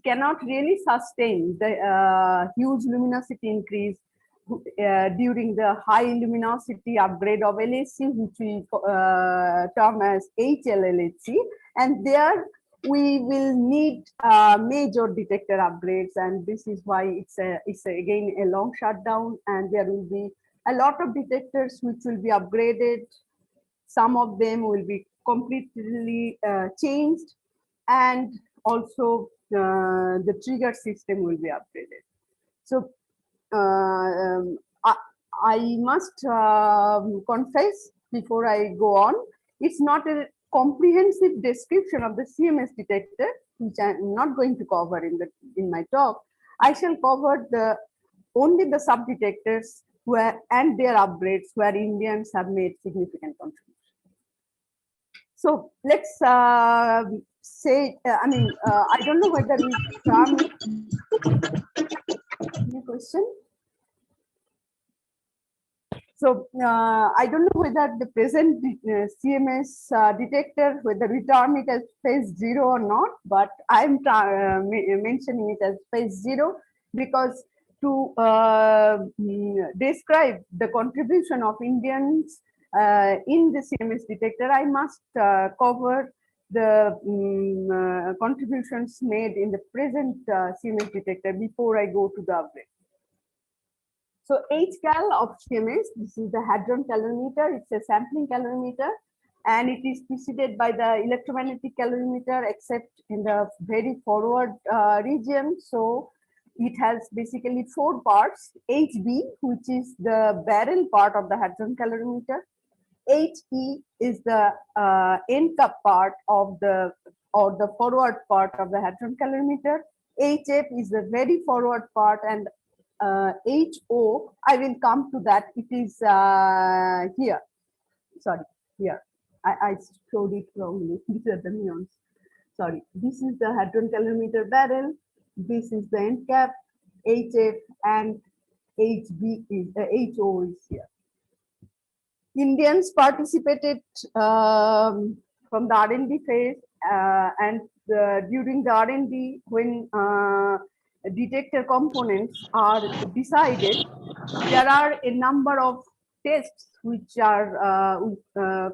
cannot really sustain the huge luminosity increase during the high luminosity upgrade of LHC, which we term as HLLHC, and there we will need major detector upgrades, and this is why it's again a long shutdown, and there will be a lot of detectors which will be upgraded. Some of them will be completely changed, and also the trigger system will be upgraded. So I must confess before I go on, it's not a comprehensive description of the CMS detector, which I'm not going to cover in my talk. I shall cover only the sub detectors and their upgrades where Indians have made significant contributions. So let's say, I don't know whether we term any question. So I don't know whether the present CMS detector, whether we term it as phase 0 or not, but I'm mentioning it as phase 0 because to describe the contribution of Indians in the CMS detector, I must cover the contributions made in the present CMS detector before I go to the upgrade. So HCal of CMS, this is the hadron calorimeter. It's a sampling calorimeter, and it is preceded by the electromagnetic calorimeter, except in the very forward region. So it has basically 4 parts: HB, which is the barrel part of the hadron calorimeter; HE is the end cup part of the forward part of the hadron calorimeter; HF is the very forward part, and HO, I will come to that. It is here. Sorry, here. I showed it wrongly. These are the neons. Sorry. This is the hadron calorimeter barrel. This is the end cap, HF, and HB is HO is here. Indians participated from the R&D phase, and during the R&D, when detector components are decided, there are a number of tests which are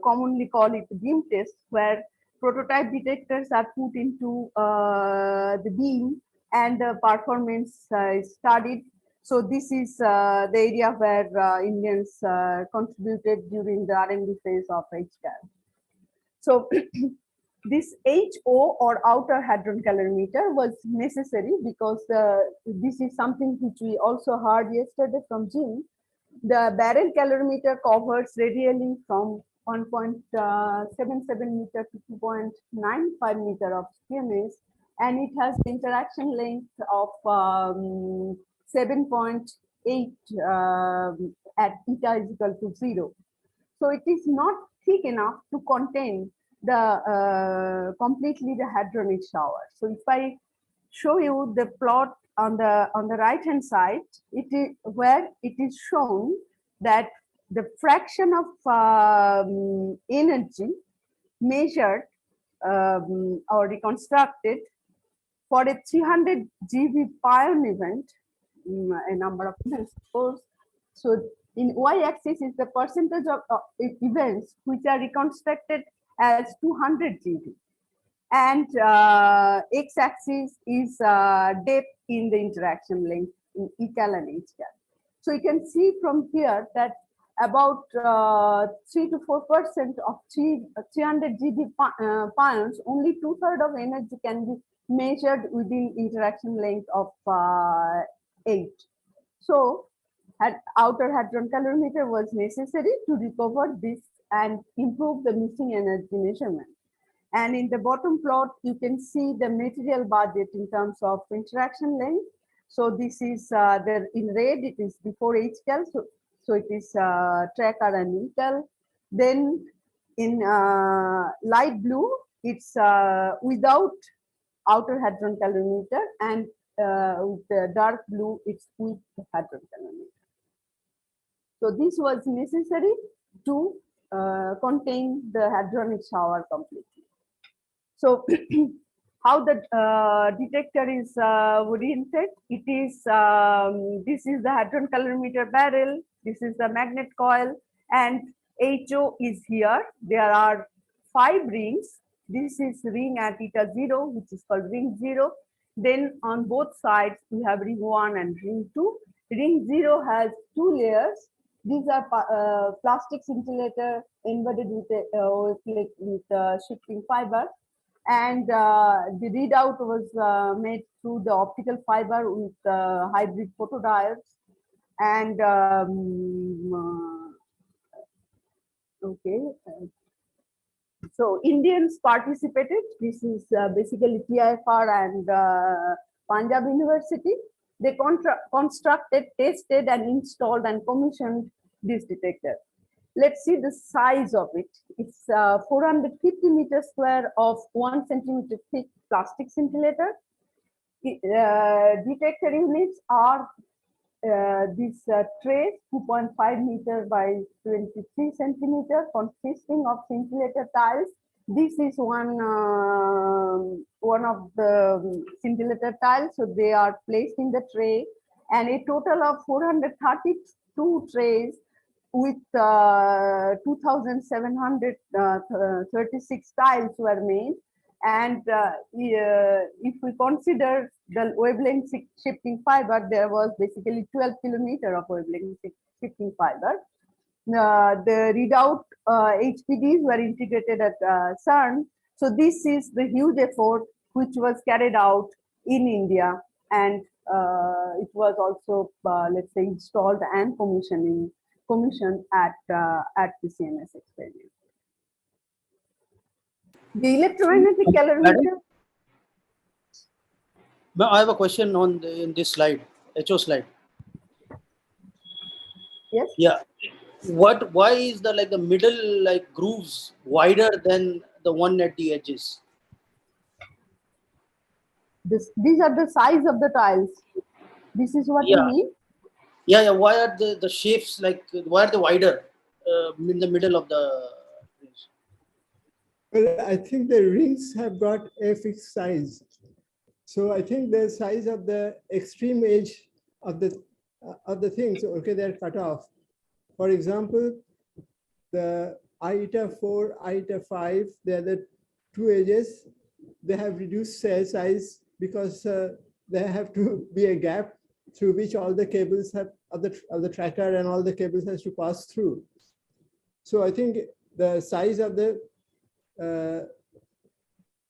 commonly called it beam tests, where prototype detectors are put into the beam and the performance is studied. So this is the area where Indians contributed during the R&D phase of HCal. So this HO, or outer hadron calorimeter, was necessary because this is something which we also heard yesterday from Jim. The barrel calorimeter covers radially from 1.77 meter to 2.95 meter of CMS, and it has the interaction length of 7.8 at eta is equal to 0. So it is not thick enough to contain the completely the hadronic shower. So if I show you the plot on the right hand side, it is where it is shown that the fraction of energy measured or reconstructed for a 300 GeV pion event, a number of events, of course. So in y-axis is the percentage of events which are reconstructed as 200 GeV, and x-axis is depth in the interaction length in ECal and HCal. So you can see from here that about 3 to 4% of 300 GeV pions, only 2/3 of energy can be measured within interaction length of 8. So outer hadron calorimeter was necessary to recover this and improve the missing energy measurement. And in the bottom plot, you can see the material budget in terms of interaction length. So this is there in red, it is before HCal, so it is tracker and ECal. Then in light blue, it's without outer hadron calorimeter, and with the dark blue, it's with the hadron calorimeter. So this was necessary to contain the hadronic shower completely. So how the detector is oriented. It is this is the hadron calorimeter barrel. This is the magnet coil, and HO is here. There are 5 rings. This is ring at eta 0, which is called ring 0. Then on both sides we have ring 1 and ring 2. Ring 0 has 2 layers. These are plastic scintillator embedded with shifting fiber, and the readout was made through the optical fiber with hybrid photodiodes. And okay, so Indians participated. This is basically TIFR and Punjab University. They constructed, tested, and installed and commissioned this detector. Let's see the size of it. It's 450 meters square of 1 centimeter thick plastic scintillator. Detector units are this tray, 2.5 meter by 23 centimeter, consisting of scintillator tiles. This is one of the scintillator tiles, so they are placed in the tray, and a total of 432 trays with 2,736 tiles were made. And if we consider the wavelength shifting fiber, there was basically 12 kilometers of wavelength shifting fiber. The readout HPDs were integrated at CERN. So this is the huge effort which was carried out in India, and it was also, let's say, installed and commissioned at the CMS experiment. The electromagnetic calorimeter. I have a question on in this slide, HO slide. Yes. Yeah. Why is the middle grooves wider than the one at the edges? These are the size of the tiles. This is what you mean? Yeah. Why are the shapes why are they wider in the middle of the rings? Well, I think the rings have got a fixed size. So I think the size of the extreme edge of the things, okay, they're cut off. For example, the IETA 4, IETA 5, they're the 2 edges. They have reduced cell size because there have to be a gap through which all the cables of the tracker and all the cables has to pass through. So I think the size of the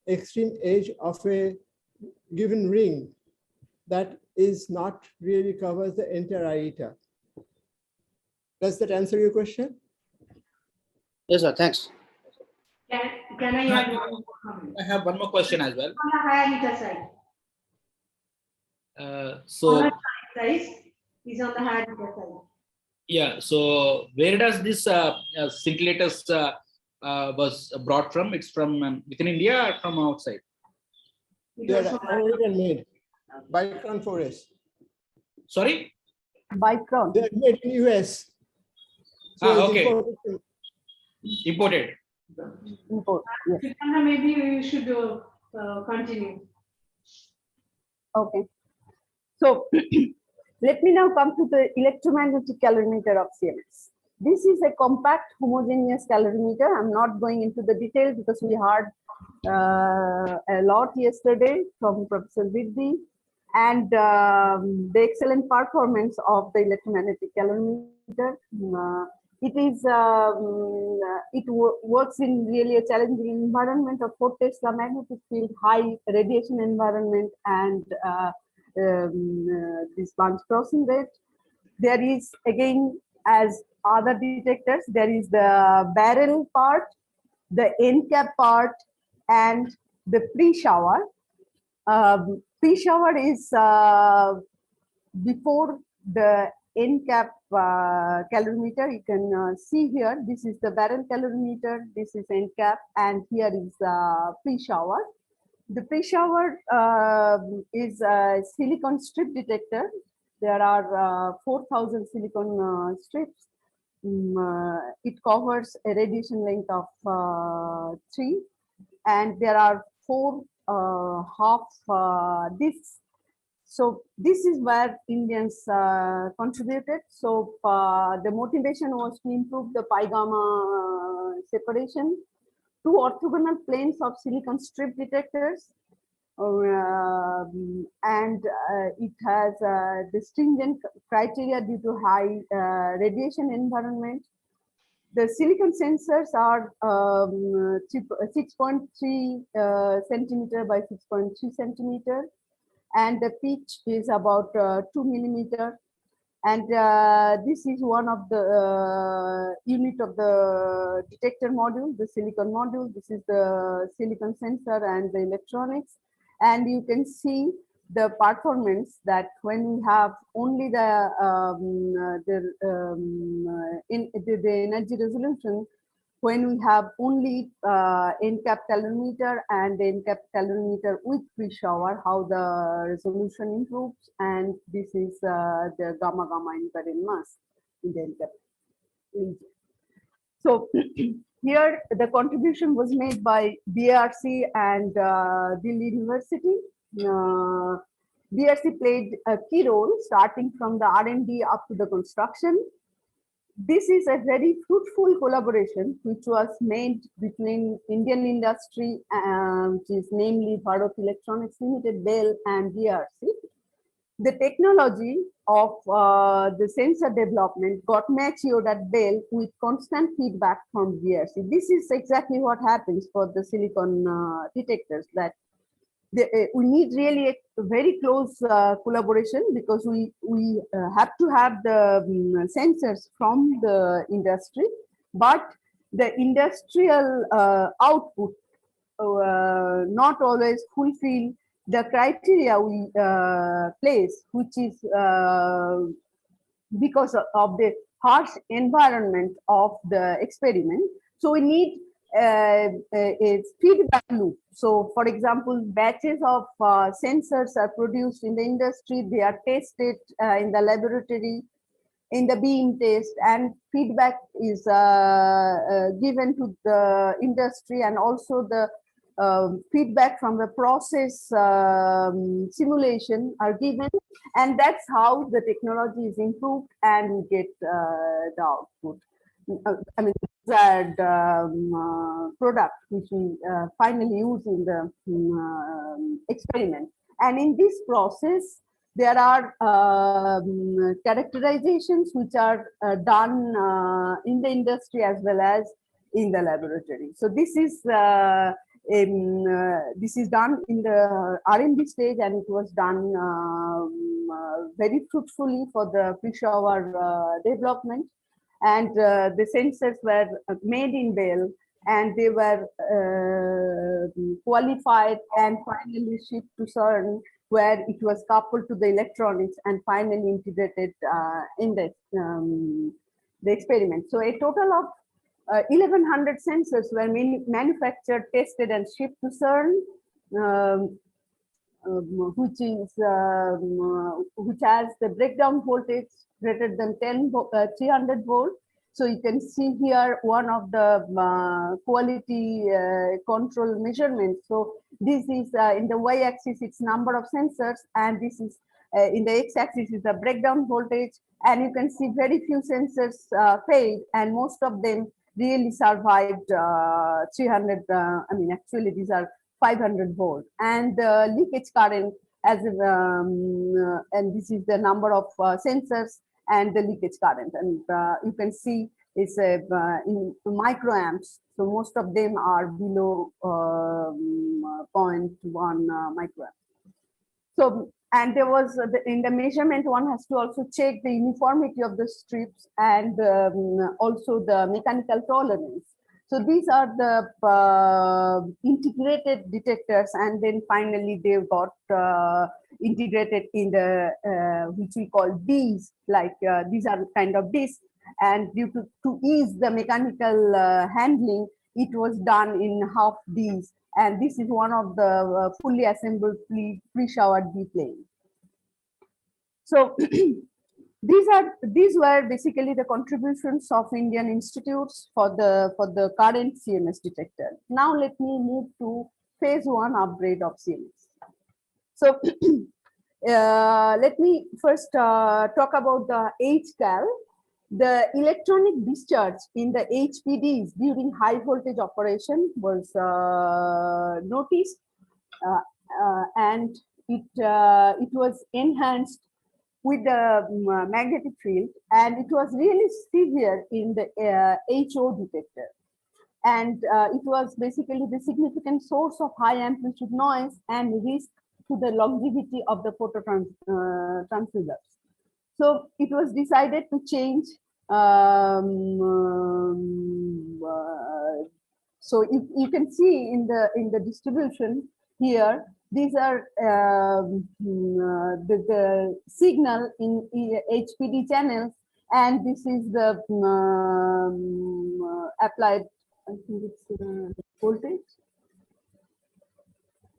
extreme edge of a given ring, that is not really covers the entire IETA. Does that answer your question? Yes, sir. Thanks. Can I add one more comment? I have one more question as well. On the higher meter side. So On the size is on the higher meter side. yeah, so where does this scintillators was brought from? It's from within India or from outside? They are American made by Crown Forest. Sorry? By Crown. They are made in US. So okay. Imported. Import. Yes. Maybe you should continue. Okay. So let me now come to the electromagnetic calorimeter of CMS. This is a compact homogeneous calorimeter. I'm not going into the details because we heard a lot yesterday from Professor Vidhi, and the excellent performance of the electromagnetic calorimeter. It works in really a challenging environment of 4 Tesla magnetic field, high radiation environment, and this bunch crossing rate. There is, again, as other detectors, there is the barrel part, the end cap part, and the pre-shower. Pre-shower is before the end cap calorimeter. You can see here, this is the barrel calorimeter, this is end cap, and here is pre-shower. The pre-shower is a silicon strip detector. There are 4,000 silicon strips. It covers a radiation length of 3, and there are 4 half this. So this is where Indians contributed. So the motivation was to improve the pi gamma separation, 2 orthogonal planes of silicon strip detectors, and it has the stringent criteria due to high radiation environment. The silicon sensors are 6.3 centimeter by 6.3 centimeter, and the pitch is about 2 millimeter. And this is one of the unit of the detector module, the silicon module. This is the silicon sensor and the electronics. And you can see the performance that when we have only the energy resolution, when we have only N-cap calorimeter and N-cap calorimeter with pre-shower, how the resolution improves. And this is the gamma infrared mask in the N-cap region. So here the contribution was made by BRC and Delhi University. BRC played a key role starting from the R&D up to the construction. This is a very fruitful collaboration which was made between Indian industry, which is namely Bharat Electronics Limited, BEL, and BRC. The technology of the sensor development got matured at BEL with constant feedback from BRC. This is exactly what happens for the silicon detectors, that we need really a very close collaboration, because we have to have the sensors from the industry, but the industrial output not always fulfill the criteria we place, which is because of the harsh environment of the experiment. So we need a feedback loop. So for example, batches of sensors are produced in the industry, they are tested in the laboratory, in the beam test, and feedback is given to the industry, and also the feedback from the process simulation are given, and that's how the technology is improved and we get the output. I mean, desired product which we finally use in the experiment. And in this process, there are characterizations which are done in the industry as well as in the laboratory. So this is done in the R&D stage, and it was done very fruitfully for the pre-shower development. And the sensors were made in BEL, and they were qualified and finally shipped to CERN, where it was coupled to the electronics and finally integrated in the experiment. So a total of 1,100 sensors were manufactured, tested, and shipped to CERN, which has the breakdown voltage greater than 300 volt. So you can see here one of the quality control measurements. So this is in the y-axis, it's number of sensors, and this is in the x-axis is the breakdown voltage. And you can see very few sensors failed, and most of them really survived 300. I mean, actually, these are 500 volt, and the leakage current as and this is the number of sensors and the leakage current, and you can see it's in microamps. So most of them are below 0.1 microamp. So, and there was in the measurement, one has to also check the uniformity of the strips and also the mechanical tolerance. So these are the integrated detectors, and then finally they got integrated in the which we call Ds, like these are kind of discs, and due to ease the mechanical handling, it was done in half Ds, and this is one of the fully assembled pre-showered D plane. So these were basically the contributions of Indian institutes for the current CMS detector. Now let me move to phase 1 upgrade of Cms. So let me first talk about the HCAL. The electronic discharge in the HPDs during high voltage operation was noticed, and it was enhanced with the magnetic field, and it was really severe in the HO detector. And it was basically the significant source of high amplitude noise and risk to the longevity of the transceivers. So it was decided to change. So you can see in the distribution here, these are the signal in HPD channels, and this is the applied, I think it's voltage.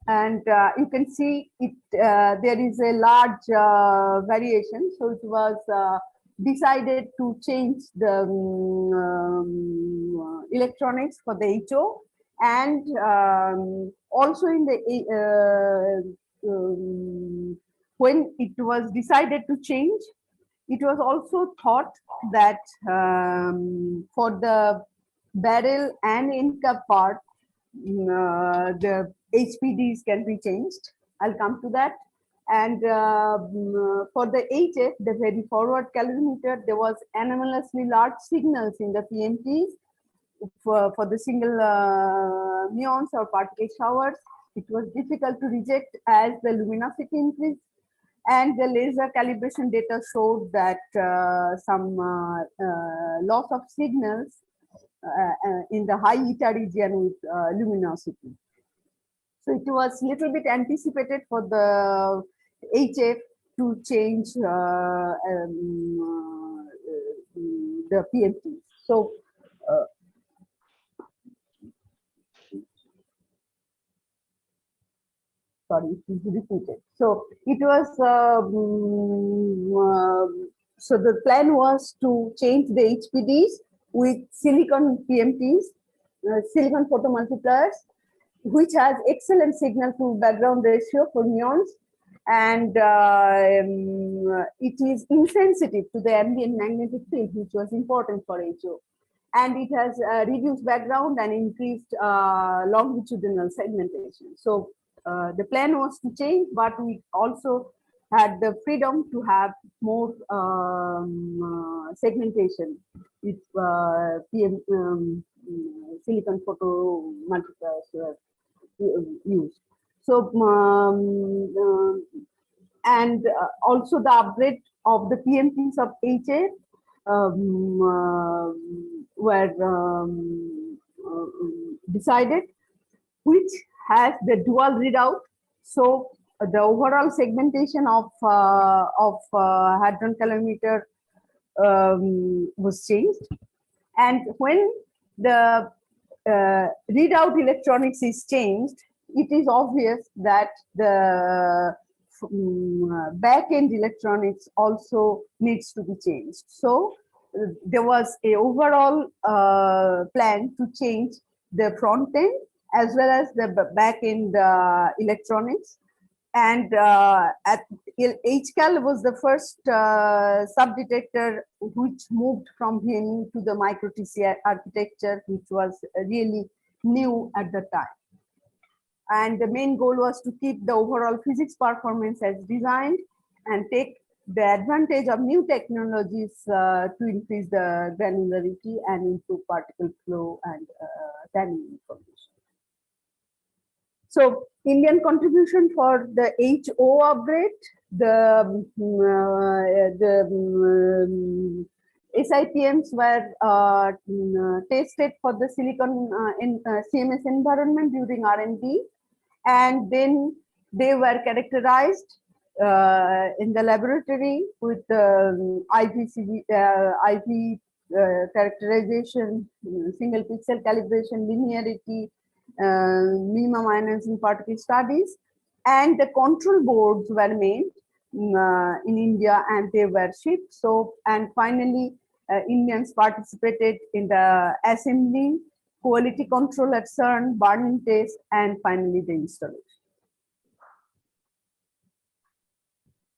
And you can see it. There is a large variation. So it was decided to change the electronics for the HO, and also in the when it was decided to change, it was also thought that for the barrel and end cap part, the HPDs can be changed. I'll come to that. And for the HF, the very forward calorimeter, there was anomalously large signals in the PMTs for the single muons or particle showers. It was difficult to reject as the luminosity increased, and the laser calibration data showed that some loss of signals in the high eta region with luminosity. So it was little bit anticipated for the HF to change the PMT. So sorry, it is repeated. So it was so the plan was to change the HPDs with silicon PMTs, silicon photomultipliers, which has excellent signal to background ratio for muons, and it is insensitive to the ambient magnetic field, which was important for HO. And it has reduced background and increased longitudinal segmentation. So the plan was to change, but we also had the freedom to have more segmentation with silicon photomultipliers used. So and also the upgrade of the PMTs of HA were decided, which has the dual readout. So the overall segmentation of hadron calorimeter was changed, and when the readout electronics is changed, it is obvious that the back-end electronics also needs to be changed. So there was a overall plan to change the front end as well as the back-end electronics. And HCAL was the first sub-detector which moved from VME to the micro TC architecture, which was really new at the time. And the main goal was to keep the overall physics performance as designed and take the advantage of new technologies to increase the granularity and improve particle flow and timing information. So Indian contribution for the HO upgrade, the SIPMs were tested for the silicon CMS environment during R&D, and then they were characterized in the laboratory with IP characterization, single pixel calibration, linearity, minimum ionizing particle studies, and the control boards were made in India and they were shipped. So, and finally, Indians participated in the assembly quality control at CERN, burn-in test, and finally the installation.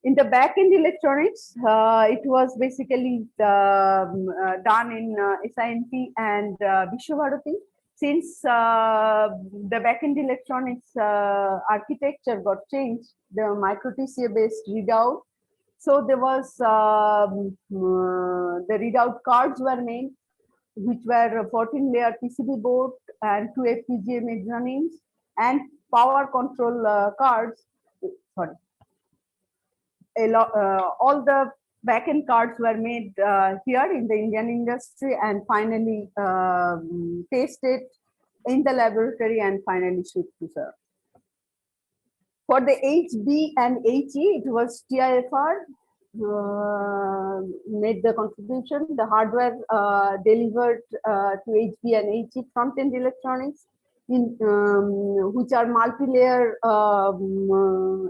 In the back-end electronics, it was basically done in SINP and Vishwabharati. Since the back-end electronics architecture got changed, the micro-TCA-based readout. So there was the readout cards were made, which were 14-layer PCB board and 2 FPGA mezzanines and power control cards. Sorry. All the back-end cards were made here in the Indian industry and finally tested in the laboratory and finally shipped to serve. For the HB and HE, it was TIFR made the contribution. The hardware delivered to HB and HE front-end electronics, in which are multi-layer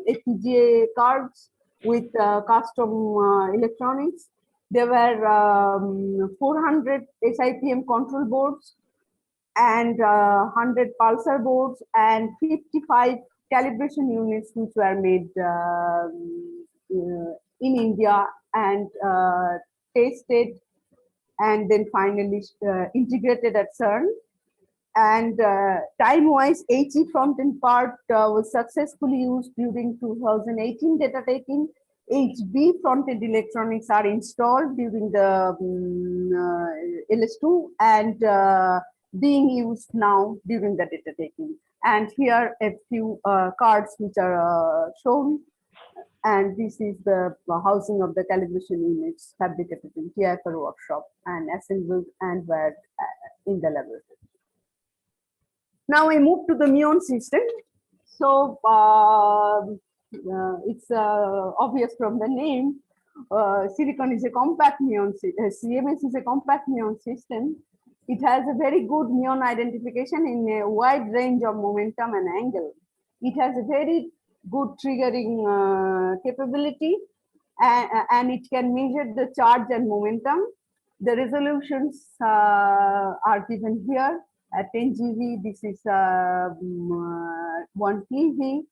FPGA cards with custom electronics. There were 400 SIPM control boards and 100 pulsar boards and 55 calibration units which were made in India and tested and then finally integrated at CERN. And time-wise, HE front-end part was successfully used during 2018 data taking. HB front-end electronics are installed during the LS2 and being used now during the data taking. And here a few cards which are shown. And this is the housing of the calibration units fabricated in TIFR workshop and assembled and were in the laboratory. Now we move to the muon system. So it's obvious from the name, silicon is a compact muon system. CMS is a compact muon system. It has a very good muon identification in a wide range of momentum and angle. It has a very good triggering capability and it can measure the charge and momentum. The resolutions are given here. At 10 GV, this is 1 PV.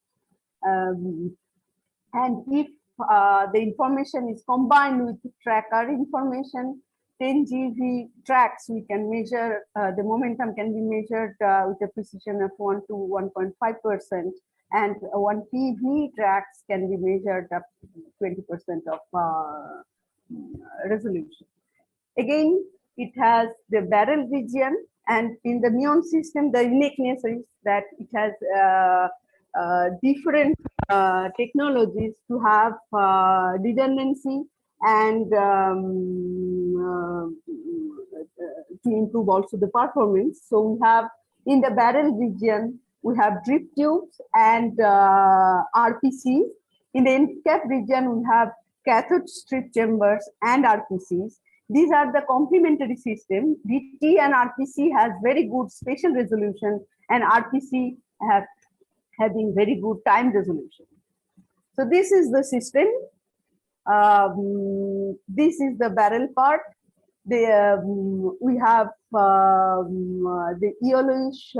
And if the information is combined with tracker information, 10 GV tracks, we can measure, the momentum can be measured with a precision of 1 to 1.5%. And 1 PV tracks can be measured up to 20% of resolution. Again, it has the barrel region. And in the muon system, the uniqueness is that it has different technologies to have redundancy and to improve also the performance. So we have in the barrel region, we have drip tubes and RPCs. In the end cap region, we have cathode strip chambers and RPCs. These are the complementary system. DT and RPC has very good spatial resolution and RPC having very good time resolution. So this is the system. This is the barrel part. We have the yellowish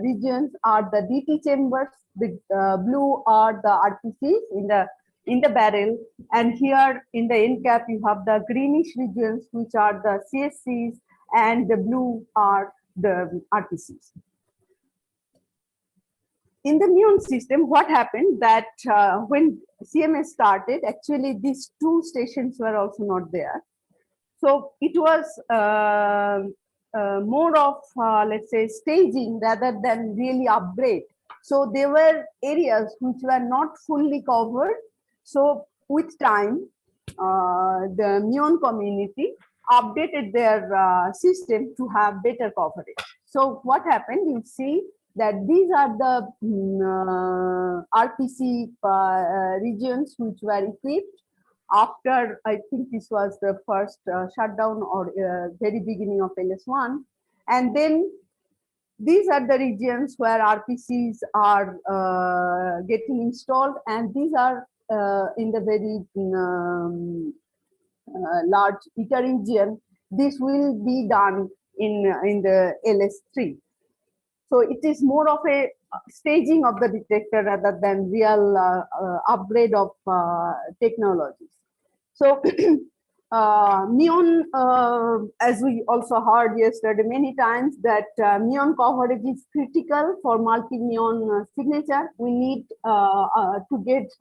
regions are the DT chambers. The blue are the RPCs in the barrel, and here in the end cap you have the greenish regions which are the CSCs and the blue are the RPCs. In the muon system, what happened that when CMS started, actually these two stations were also not there. So it was more of, let's say, staging rather than really upgrade. So there were areas which were not fully covered. So with time, the muon community updated their system to have better coverage. So what happened, you see that these are the RPC regions which were equipped after, I think this was the first shutdown or very beginning of LS1. And then these are the regions where RPCs are getting installed, and these are in the very large ITER region. This will be done in the LS3. So it is more of a staging of the detector rather than real upgrade of technologies. So muon, as we also heard yesterday many times, that muon coverage is critical for multi-muon signature. We need to get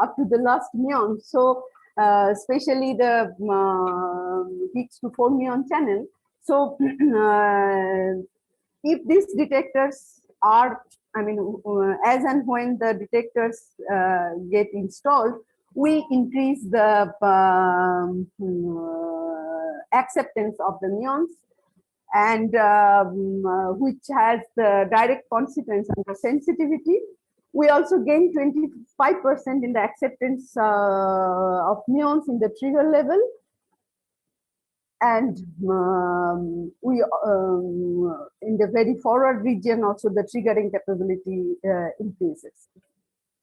up to the last muon. So especially the Higgs to 4 muon channel. So if these detectors are, I mean, as and when the detectors get installed, we increase the acceptance of the muons, and which has the direct consequence on the sensitivity. We also gain 25% in the acceptance of muons in the trigger level, and we in the very forward region also the triggering capability increases.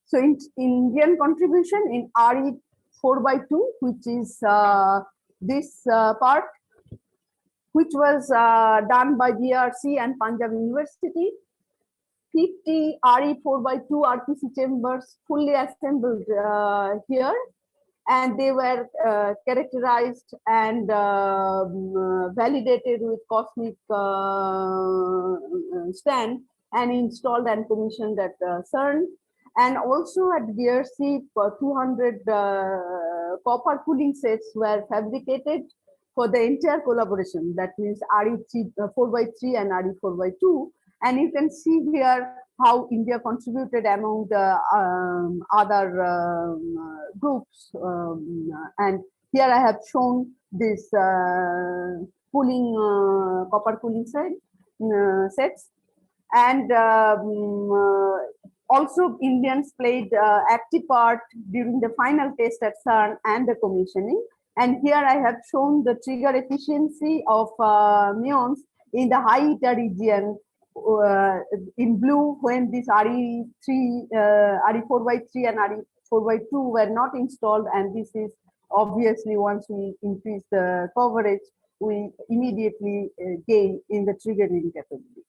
So in Indian contribution in RE 4/2, which is this part, which was done by DRC and Punjab University, 50 RE 4/2 RPC chambers fully assembled here, and they were characterized and validated with cosmic stand and installed and commissioned at CERN. And also at DRC, 200 copper cooling sets were fabricated for the entire collaboration. That means RE 4/3 and RE 4/2. And you can see here how India contributed among the other groups. And here I have shown this cooling, copper cooling sets. And also Indians played active part during the final test at CERN and the commissioning. And here I have shown the trigger efficiency of muons in the high eta region in blue when this RE 4/3 and RE 4/2 were not installed, and this is obviously once we increase the coverage, we immediately gain in the triggering capability.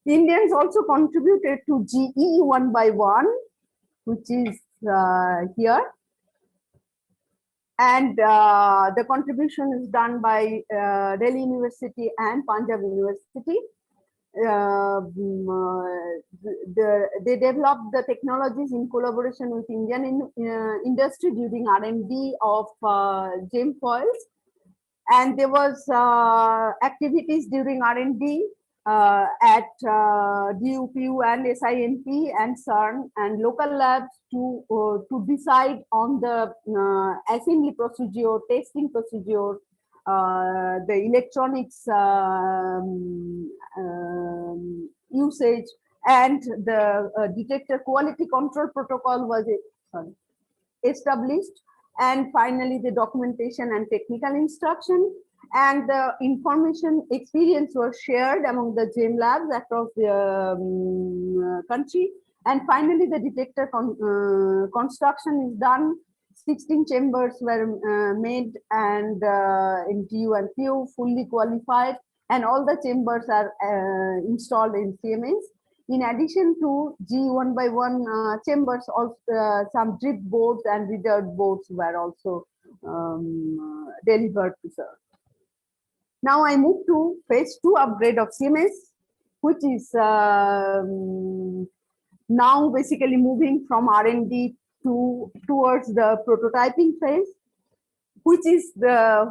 Indians also contributed to GE 1/1, which is here. And the contribution is done by Delhi University and Punjab University. They developed the technologies in collaboration with Indian industry during R&D of gem foils. And there was activities during R&D at DUPU and SINP and CERN and local labs to decide on the assembly procedure, testing procedure, the electronics usage, and the detector quality control protocol was established. And finally, the documentation and technical instruction and the information experience was shared among the GEM labs across the country. And finally, the detector construction is done. 16 chambers were made, and in TU and PU fully qualified, and all the chambers are installed in CMS. In addition to G1/1 chambers, also some drip boards and readout boards were also delivered to CERN. Now I move to phase 2 upgrade of CMS, which is now basically moving from R&D towards the prototyping phase, which is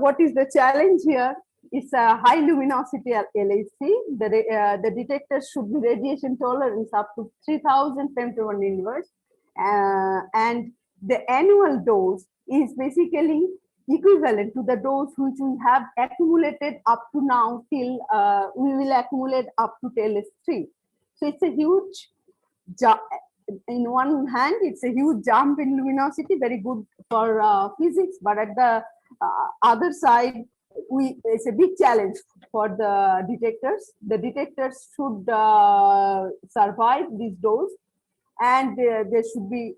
what is the challenge here. It's a high luminosity LHC. The detector should be radiation tolerance up to 3000 femtobarn inverse, and the annual dose is basically equivalent to the dose which we have accumulated up to now till we will accumulate up to LS3. So it's a huge jump. In one hand, it's a huge jump in luminosity, very good for physics, but at the other side, it's a big challenge for the detectors. The detectors should survive this dose, and they should be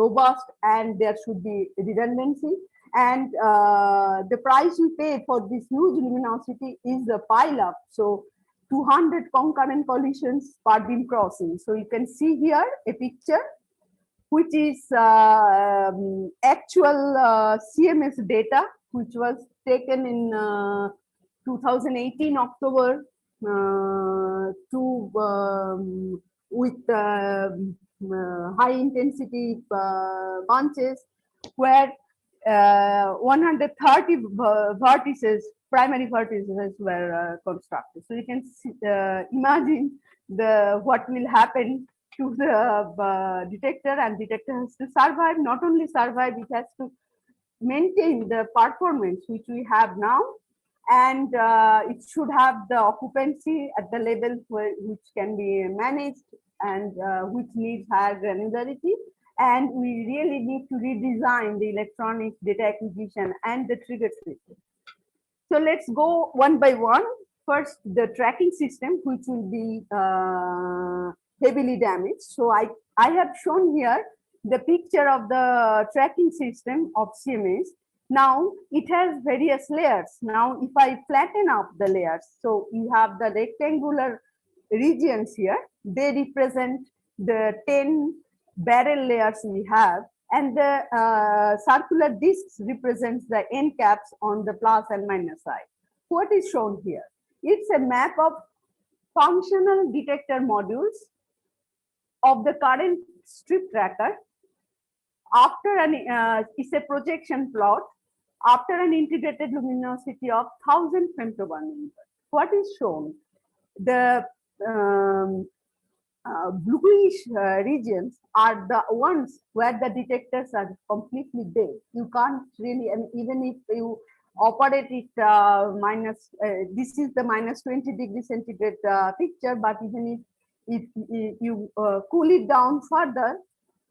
robust, and there should be redundancy. And the price we pay for this huge luminosity is the pile up. So 200 concurrent collisions per beam crossing. So you can see here a picture which is actual CMS data, which was taken in 2018 October with high intensity bunches, where 130 vertices, primary vertices were constructed. So you can see, imagine what will happen to the detector, and detector has to survive. Not only survive, it has to maintain the performance which we have now, and it should have the occupancy at the level which can be managed, and which needs higher granularity. And we really need to redesign the electronics, data acquisition, and the trigger system. So let's go one by one. First, the tracking system, which will be heavily damaged. So I have shown here the picture of the tracking system of CMS. Now it has various layers. Now if I flatten up the layers, so you have the rectangular regions here, they represent the 10 barrel layers we have, and the circular discs represents the end caps on the plus and minus side. What is shown here? It's a map of functional detector modules of the current strip tracker after an it's a projection plot after an integrated luminosity of 1000 femtobarn. What is shown? The bluish regions are the ones where the detectors are completely dead. You can't really, and even if you operate it this is the minus 20 degrees centigrade picture, but even if you cool it down further,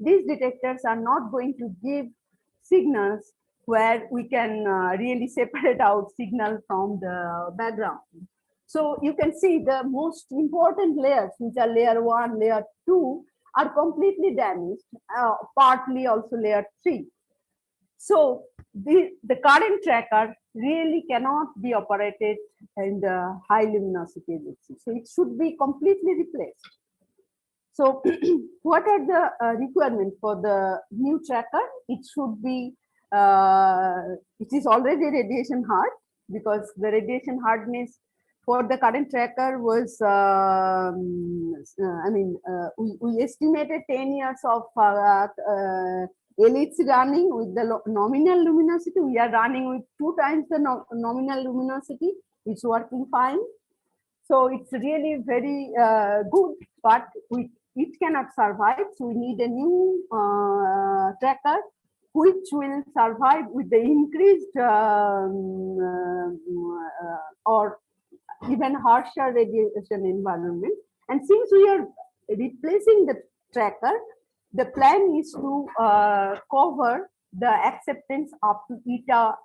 these detectors are not going to give signals where we can really separate out signal from the background. So you can see the most important layers, which are layer 1, layer 2, are completely damaged, partly also layer 3. So the current tracker really cannot be operated in the high luminosity LHC. So it should be completely replaced. So what are the requirements for the new tracker? It should be, it is already radiation hard, because the radiation hardness for the current tracker was, we estimated 10 years of LHC running with the nominal luminosity. We are running with 2 times the nominal luminosity. It's working fine. So it's really very good, but it cannot survive. So we need a new tracker which will survive with the increased or even harsher radiation environment. And since we are replacing the tracker, the plan is to cover the acceptance up to eta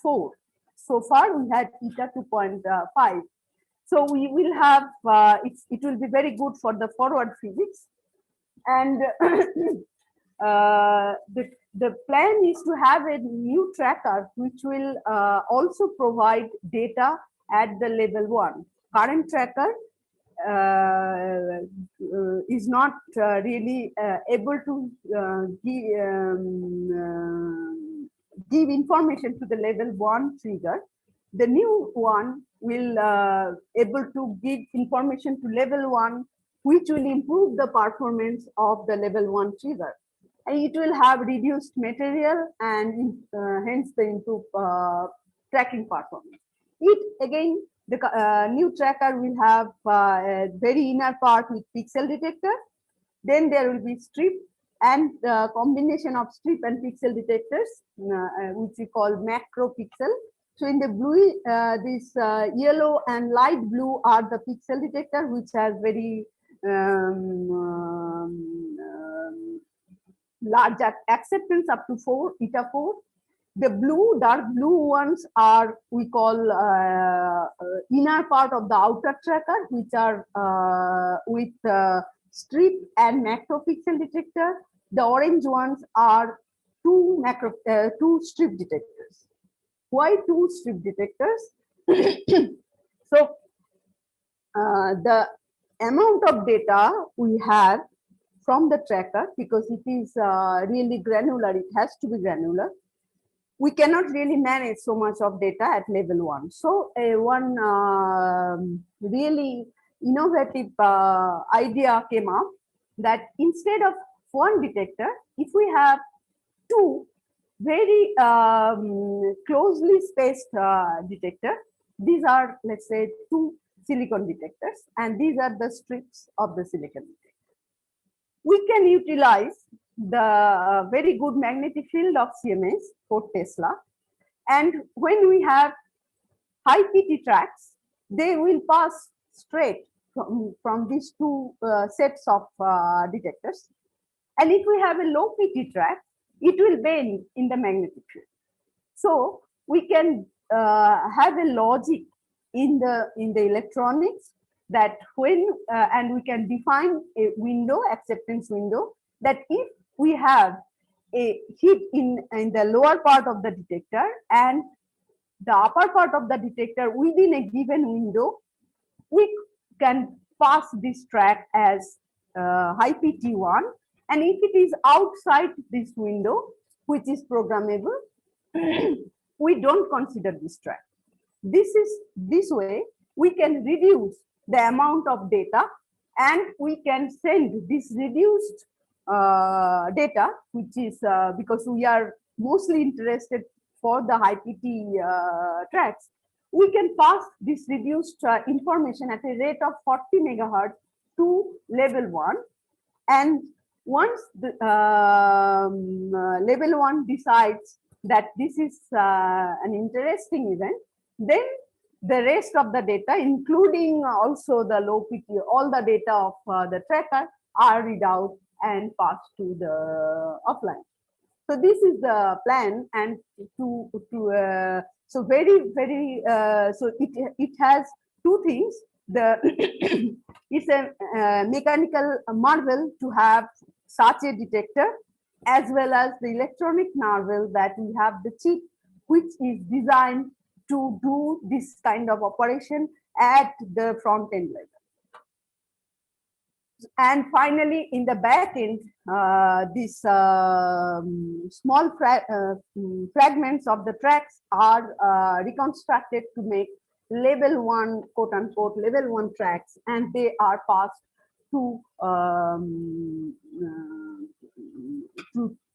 4. So far we had eta 2.5. So we will have, it will be very good for the forward physics. And the plan is to have a new tracker which will also provide data at the level 1. Current tracker is not really able to give information to the level 1 trigger. The new one will able to give information to level 1, which will improve the performance of the level 1 trigger. And it will have reduced material and hence the improved tracking performance. It again, the new tracker will have a very inner part with pixel detector. Then there will be strip and combination of strip and pixel detectors, which we call macro pixel. So in the blue, this yellow and light blue are the pixel detector, which has very large acceptance up to 4, eta 4. The blue, dark blue ones are, we call inner part of the outer tracker, which are with strip and macro pixel detector. The orange ones are two strip detectors. Why two strip detectors? So the amount of data we have from the tracker, because it is really granular, it has to be granular. We cannot really manage so much of data at level 1. So one really innovative idea came up that instead of one detector, if we have two very closely spaced detector, these are, let's say, two silicon detectors, and these are the strips of the silicon detector. We can utilize the very good magnetic field of CMS for Tesla. And when we have high PT tracks, they will pass straight from these two sets of detectors. And if we have a low PT track, it will bend in the magnetic field. So we can have a logic in the electronics that when and we can define a window, acceptance window, that if we have a hit in the lower part of the detector and the upper part of the detector within a given window, we can pass this track as high PT1, and if it is outside this window, which is programmable, we don't consider this track. This way we can reduce the amount of data, and we can send this reduced data, which is because we are mostly interested for the high PT tracks. We can pass this reduced information at a rate of 40 megahertz to level 1, and once the level 1 decides that this is an interesting event, then the rest of the data, including also the low PT, all the data of the tracker are read out and passed to the offline. So this is the plan, and so very so it has two things. The it's a mechanical marvel to have such a detector, as well as the electronic marvel that we have the chip which is designed to do this kind of operation at the front end level. And finally, in the back end, these small fragments of the tracks are reconstructed to make level 1, quote unquote, level 1 tracks, and they are passed to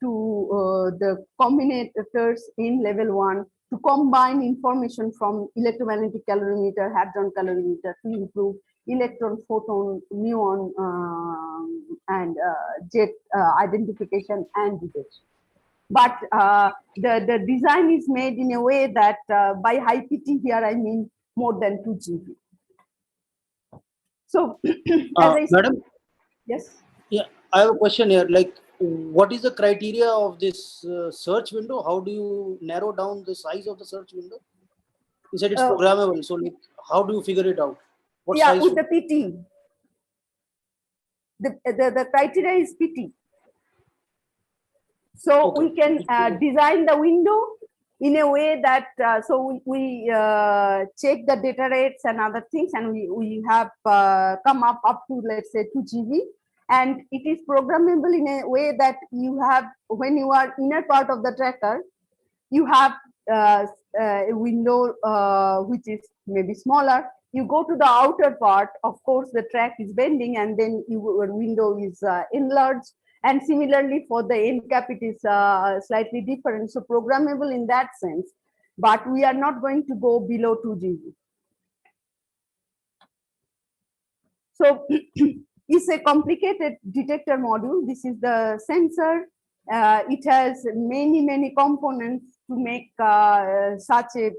the combinators in level 1 to combine information from electromagnetic calorimeter, hadron calorimeter to improve electron, photon, muon, and jet identification and detection. But the design is made in a way that by high PT here I mean more than 2 GB. So, as I said, Madam, yes. yeah, I have a question here. Like, what is the criteria of this search window? How do you narrow down the size of the search window? You said it's programmable. So, like, how do you figure it out? What Yeah, size with the PT. The criteria is PT. So Okay. we can design the window in a way that so we check the data rates and other things, and we have come up to, let's say, 2 GB, and it is programmable in a way that you have, when you are inner part of the tracker, you have a window which is maybe smaller. You go to the outer part, of course the track is bending, and then your window is enlarged. And similarly for the end cap, it is slightly different. So programmable in that sense, but we are not going to go below 2 GB. So it's a complicated detector module. This is the sensor. It has many components to make such a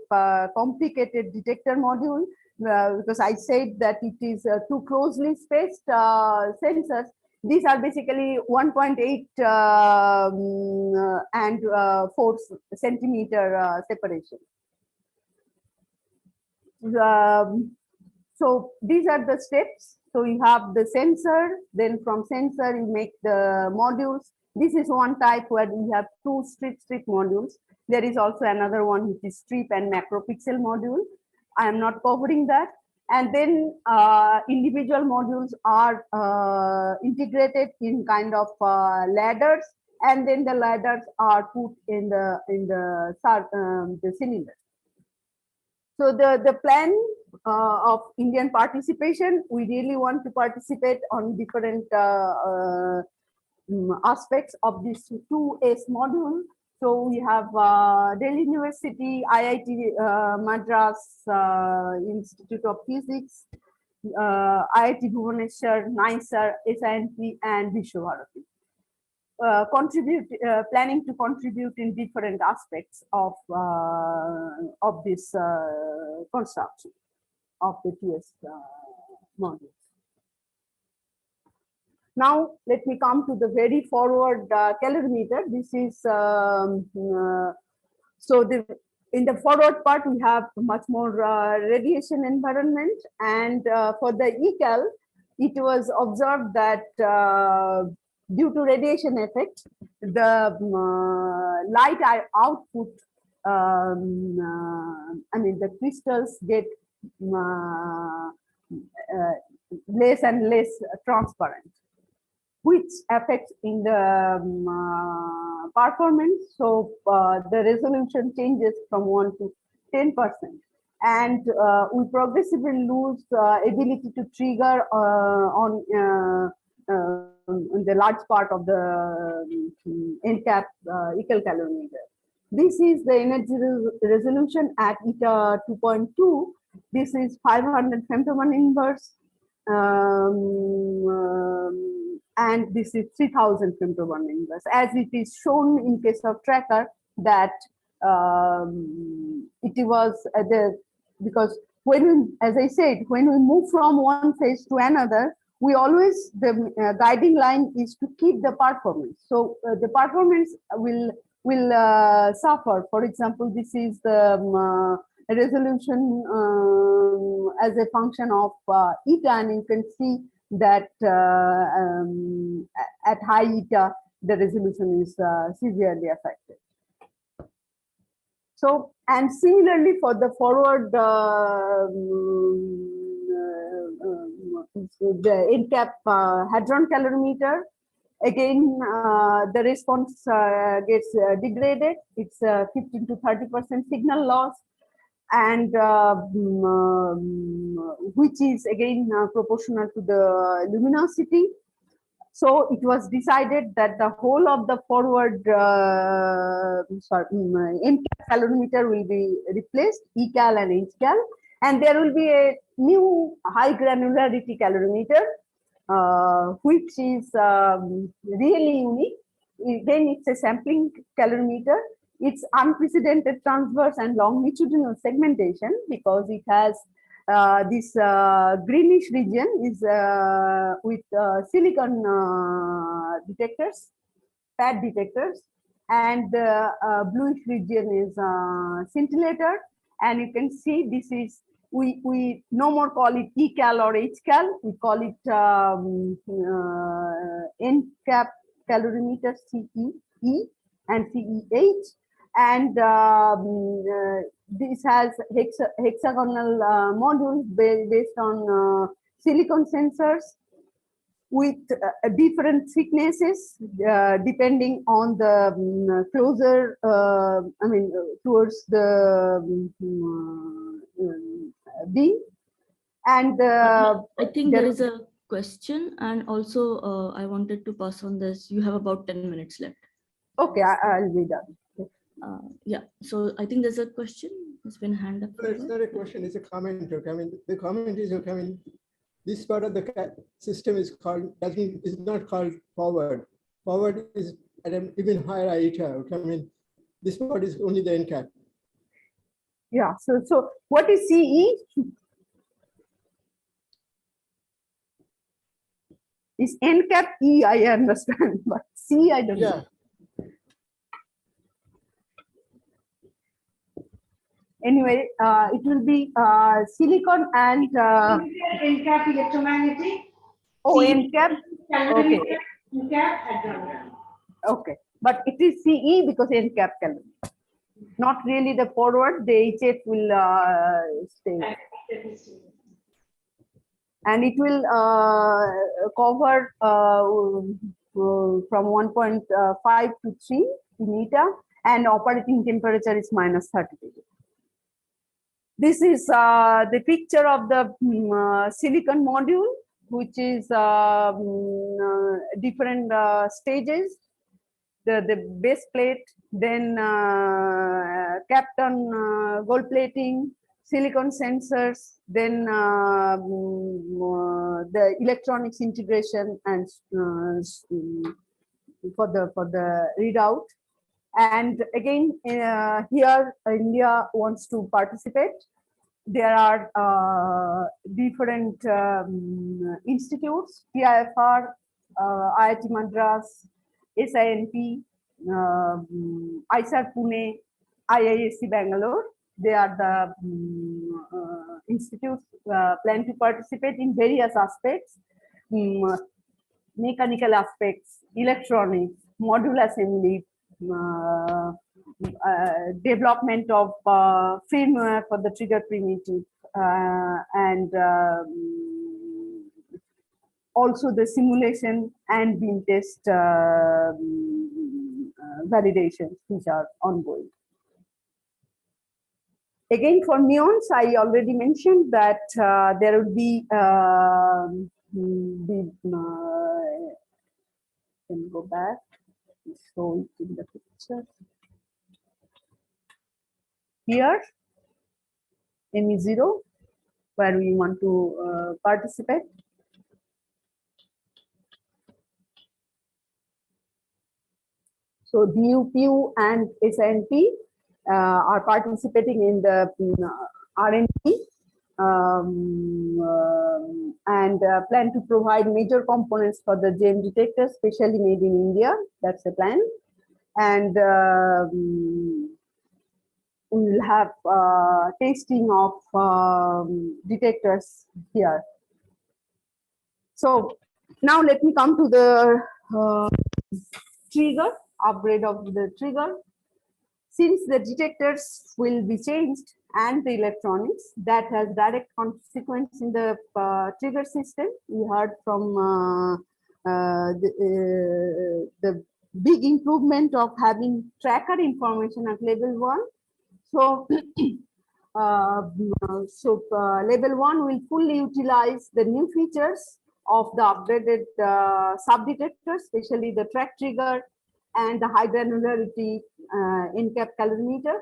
complicated detector module, because I said that it is too closely spaced sensors. These are basically 1.8 and 4 centimeter separation. So these are the steps. So you have the sensor, then from sensor you make the modules. This is one type where we have 2 strip modules. There is also another one which is strip and macropixel module. I am not covering that. And then individual modules are integrated in kind of ladders, and then the ladders are put in the cylinder. So the plan of Indian participation, we really want to participate on different aspects of this 2S module. So we have Delhi University, IIT Madras Institute of Physics, IIT Bhubaneswar, NICER, SINP, and Vishwabharati. Planning to contribute in different aspects of this construction of the 2S module. Now, let me come to the very forward calorimeter. This is, in the forward part, we have much more radiation environment. And for the ECAL, it was observed that due to radiation effect, the light output, the crystals get less and less transparent, which affects in the performance. So the resolution changes from 1 to 10%. And we progressively lose ability to trigger on the large part of the NCAP ECAL calorimeter. This is the energy resolution at eta 2.2. This is 500 femtobarn inverse. And this is 3000 femtobarn inverse, as it is shown in case of tracker that it was because when we, as I said, when we move from one phase to another, we always, the guiding line is to keep the performance. So the performance will suffer. For example, this is the resolution as a function of eta, and you can see that at high eta, the resolution is severely affected. So, and similarly for the forward, the NCAP hadron calorimeter, again, the response gets degraded. It's 15 to 30% signal loss, and which is again proportional to the luminosity. So it was decided that the whole of the forward NCAL calorimeter will be replaced, ECAL and HCAL, and there will be a new high granularity calorimeter, which is really unique. Then it's a sampling calorimeter. It's unprecedented transverse and longitudinal segmentation because it has this greenish region is with silicon detectors, pad detectors, and the bluish region is scintillator. And you can see this is, we no more call it ECAL or HCAL, we call it NCAP calorimeter CE and CEH. And this has hexagonal modules based on silicon sensors with different thicknesses depending on the closer, towards the beam. And I think there is a question, and also I wanted to pass on this. You have about 10 minutes left. Okay, I'll be done. Yeah, so I think there's a question. It's been hand up. It's not a question, it's a comment. The comment is, this part of the system is called, is not called forward. Forward is at an even higher eta. This part is only the NCAP. Yeah, so what is CE? Is NCAP E, I understand, but C, I don't know. Anyway, it will be silicon and NCAP electromagnetic. oh, NCAP. Okay. NCAP hadron. Okay, but it is CE because NCAP calorimeter. not really the forward, the HF will stay. And it will cover from 1.5 to 3 meter, and operating temperature is -30 degrees. This is the picture of the silicon module, which is different stages. The base plate, then capped on gold plating, silicon sensors, then the electronics integration, and for the readout. And again, here India wants to participate. There are different institutes: PIFR, IIT Madras, SINP, ISAR Pune, IISc Bangalore. They are the institutes plan to participate in various aspects: mechanical aspects, electronics, module assembly, development of firmware for the trigger primitive, and also the simulation and beam test validations which are ongoing. Again, for neons, I already mentioned that there will be can go back, show it in the picture. Here, ME0, where we want to participate. So DUPU and SNP are participating in the R&D and plan to provide major components for the gem detector, specially made in India. That's the plan. And we will have testing of detectors here. So now let me come to the trigger, upgrade of the trigger. Since the detectors will be changed and the electronics, that has direct consequence in the trigger system. We heard from the big improvement of having tracker information at level 1. So, level 1 will fully utilize the new features of the upgraded sub-detector, especially the track trigger and the high granularity in-cap calorimeter.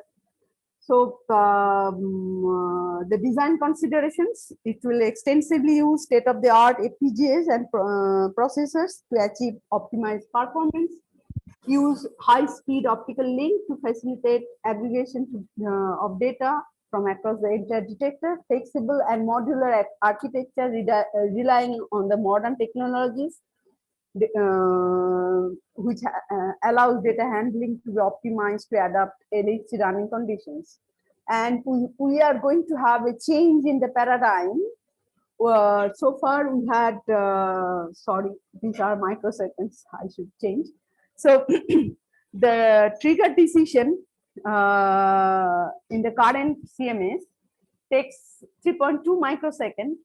So the design considerations, it will extensively use state-of-the-art FPGAs and processors to achieve optimized performance, use high-speed optical link to facilitate aggregation of data from across the entire detector, flexible and modular architecture relying on the modern technologies, which allows data handling to be optimized to adapt LHC running conditions. And we are going to have a change in the paradigm. So far we had, sorry, these are microseconds, I should change. So the trigger decision in the current CMS takes 3.2 microseconds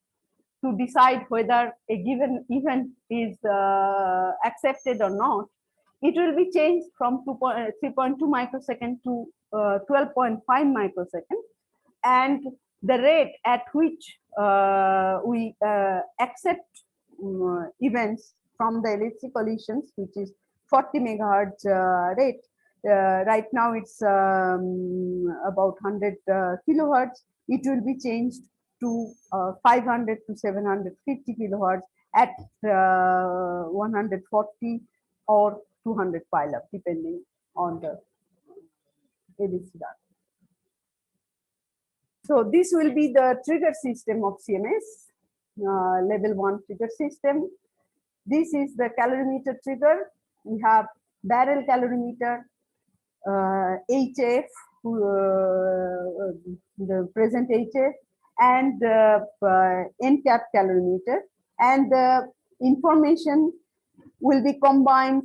to decide whether a given event is accepted or not. It will be changed from 3.2 microseconds to 12.5 microseconds, and the rate at which we accept events from the LHC collisions, which is 40 megahertz rate. Right now it's about 100 kilohertz. It will be changed to 500 to 750 kilohertz at 140 or 200 pileup, depending on the LHC data. So this will be the trigger system of CMS, level 1 trigger system. This is the calorimeter trigger. We have barrel calorimeter, HF, the present HF, and end-cap calorimeter, and the information will be combined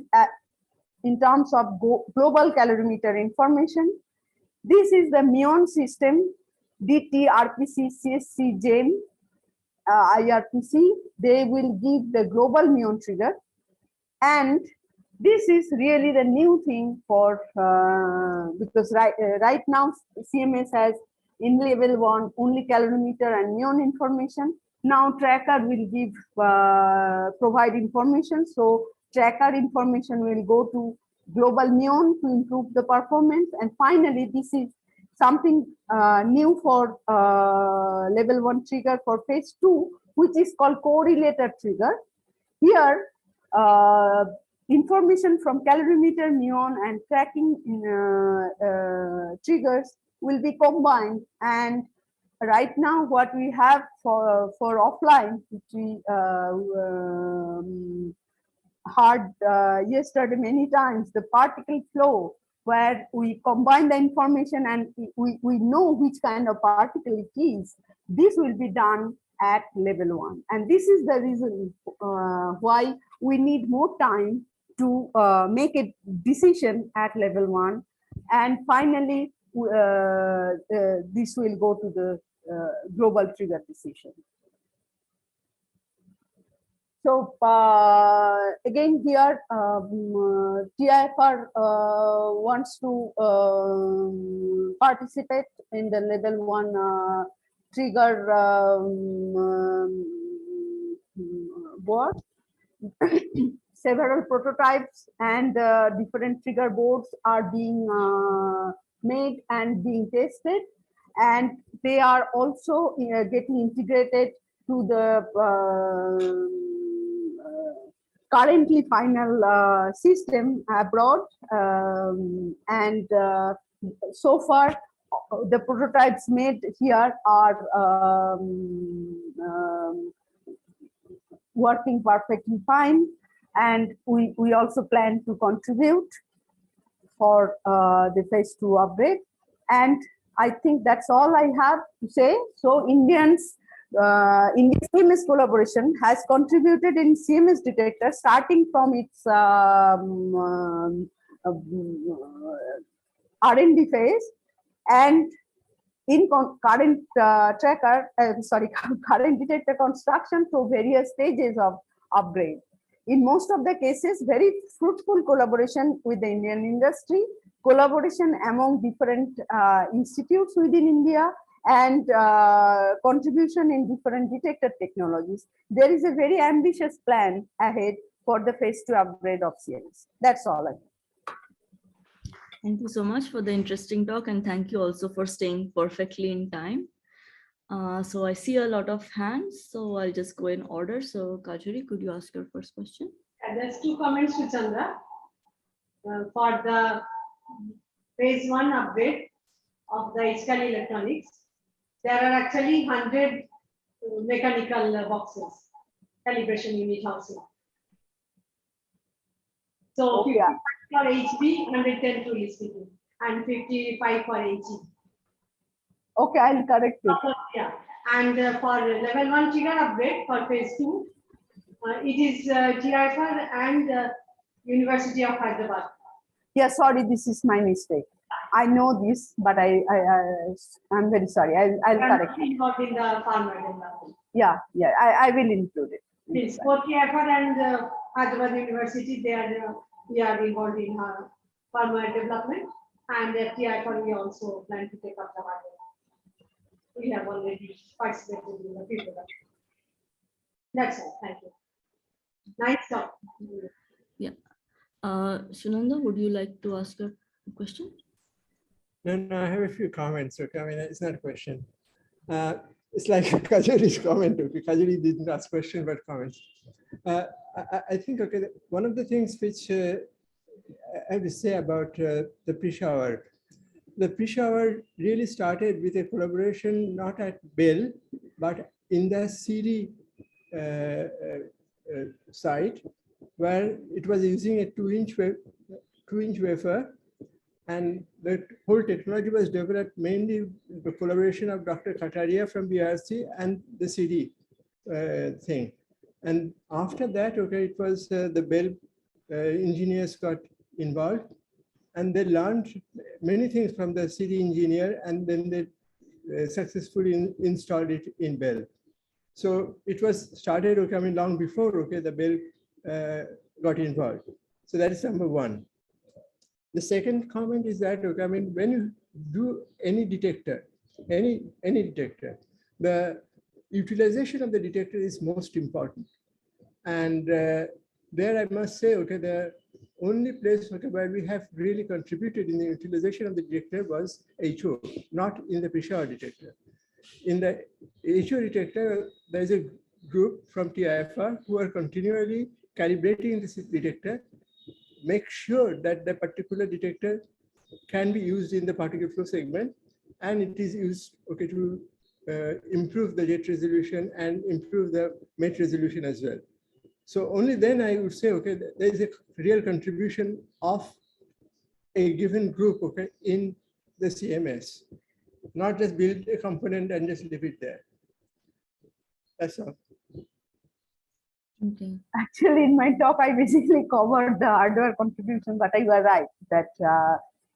in terms of global calorimeter information This is the muon system, DT, RPC, CSC, GEM, IRPC. They will give the global muon trigger. And this is really the new thing for, because right now CMS has in level 1 only calorimeter and muon information. Now tracker will give, provide information. So tracker information will go to global muon to improve the performance. And finally, this is something new for level 1 trigger for phase 2, which is called correlator trigger. Here, information from calorimeter, muon, and tracking triggers will be combined. And right now, what we have for offline, which we heard yesterday many times, the particle flow, where we combine the information and we know which kind of particle it is. This will be done at level 1. And this is the reason why we need more time to make a decision at level 1. And finally, this will go to the global trigger decision. So again here, TIFR wants to participate in the level 1 trigger board. Several prototypes and different trigger boards are being made and being tested, and they are also getting integrated to the currently final system abroad. And so far, the prototypes made here are working perfectly fine, and we also plan to contribute for the phase 2 upgrade. And I think that's all I have to say. So Indians, Indian CMS collaboration has contributed in CMS detector starting from its R&D phase, and in current tracker, current detector construction through various stages of upgrade. In most of the cases, very fruitful collaboration with the Indian industry, collaboration among different institutes within India, and contribution in different detector technologies. There is a very ambitious plan ahead for the phase 2 upgrade of CMS. That's all I have. Thank you so much for the interesting talk, and thank you also for staying perfectly in time. So I see a lot of hands, so I'll just go in order. So Kajuri, could you ask your first question? There's 2 comments to Chandra. For the phase 1 upgrade of the HCAL electronics, there are actually 100 mechanical boxes, calibration unit housing. So 55 for HB, 110 truly speaking, and 55 for HE. Okay, I'll correct it. Yeah, and for level 1 trigger upgrade for phase 2, it is TIFR and University of Hyderabad. Yeah, sorry, this is my mistake. I know this, but I'm very sorry. I'll correct it. Involved in the pharma development. Yeah, I will include it. Yes, both TIFR and Hyderabad University, we are involved in pharma development, and at TIFR we also plan to take up the hardware. We have already participated in the field production. That's all. Thank you. Nice talk. Yeah. Sunanda, would you like to ask a question? No, I have a few comments. Okay, I mean, it's not a question. It's like Kajuri's comment. Okay, Kajuri didn't ask question, but comments. I think, okay, one of the things which I have to say about the pre-shower. The pre-shower really started with a collaboration not at Bell, but in the CD site, where it was using a 2-inch wafer, and the whole technology was developed mainly the collaboration of Dr. Kataria from BRC and the CD thing. And after that, okay, it was the Bell engineers got involved, and they learned many things from the city engineer, and then they successfully installed it in Bell. So it was started, okay, I mean, long before, okay, the Bell got involved. So that is number one. The second comment is that, okay, I mean, when you do any detector, any detector, the utilization of the detector is most important. And there I must say, okay, the only place, okay, where we have really contributed in the utilization of the detector was HO, not in the pressure detector. In the HO detector, there is a group from TIFR who are continually calibrating this detector, make sure that the particular detector can be used in the particle flow segment, and it is used, okay, to improve the jet resolution and improve the MET resolution as well. So only then I would say, okay, there is a real contribution of a given group, okay, in the CMS, not just build a component and just leave it there. That's all. Okay. Actually, in my talk, I basically covered the hardware contribution, but you are right that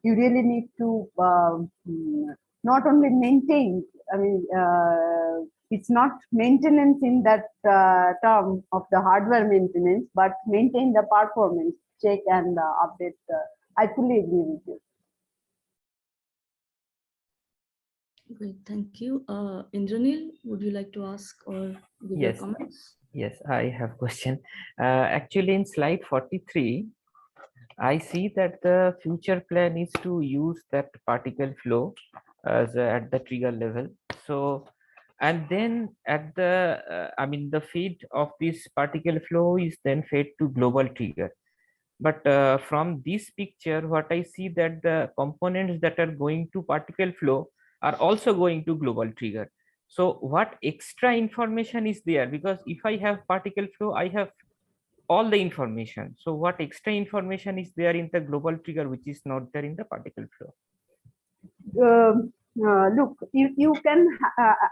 you really need to not only maintain, I mean, it's not maintenance in that term of the hardware maintenance, but maintain the performance, check and update. I fully agree with you. Great, thank you. Indranil, would you like to ask or give your Yes. comments? Yes, I have question. Actually, in slide 43, I see that the future plan is to use that particle flow as at the trigger level. So, and then at the, I mean, the feed of this particle flow is then fed to global trigger. But from this picture, what I see that the components that are going to particle flow are also going to global trigger. So what extra information is there? Because if I have particle flow, I have all the information. So what extra information is there in the global trigger, which is not there in the particle flow? Look, you can,